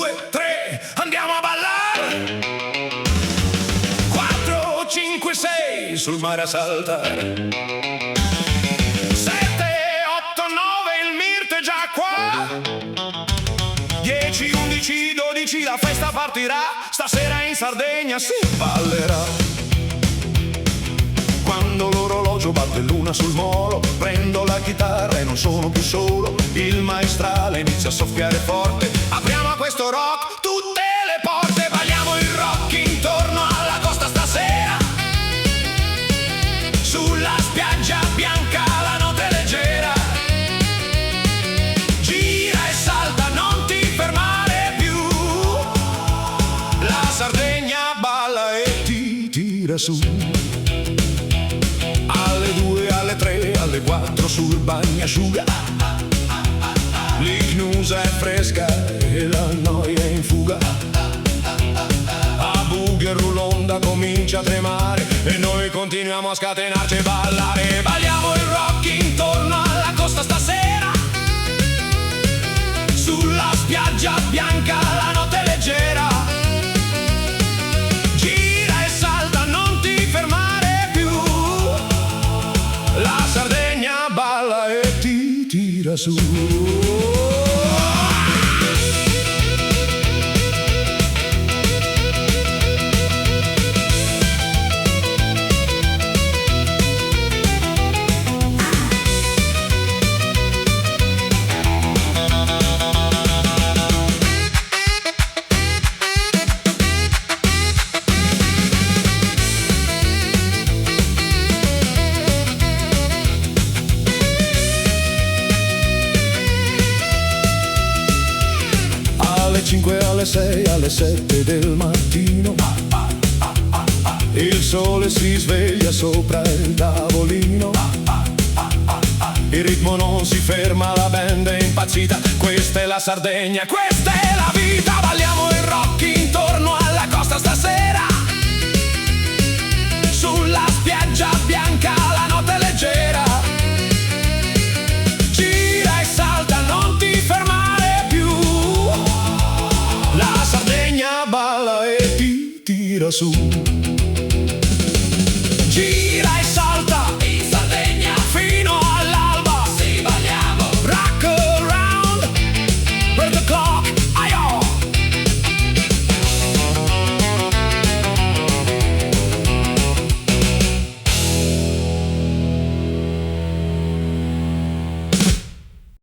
2, 3, andiamo a ballare. 4, 5, 6, sul mare a saltare. 7, 8, 9, il Mirto è già qua. 10, 11, 12, la festa partirà. Stasera in Sardegna si ballerà. Quando l'orologio batte l'una sul molo, prendo la chitarra e non sono più solo. Il maestrale inizia a soffiare forte. Apriamo a questo rock tutte le porte. Balliamo il rock intorno alla costa stasera. Sulla spiaggia bianca la notte leggera. Gira e salta, non ti fermare più. La Sardegna balla e ti tira su. Alle 2, alle 3, alle 4 sul bagnasciuga. L'icnusa è fresca e la noia è in fuga. A bughe e rullonda comincia a tremare e noi continuiamo a scatenarci e ballare. Balliamo il rock intorno alla costa stasera. Sulla spiaggia bianca la notte leggera. Gira e salta, non ti fermare più. La Sardegna balla e ti tira su. Alle 5, alle 6, alle 7 del mattino il sole si sveglia sopra il tavolino. Il ritmo non si ferma, la band è impazzita. Questa è la Sardegna, questa è la vita. Balliamo il rock intorno alla costa stasera. Sulla spiaggia bianca la notte leggera. Gira e salta, non ti fermare più. La Sardegna balla e ti tira su.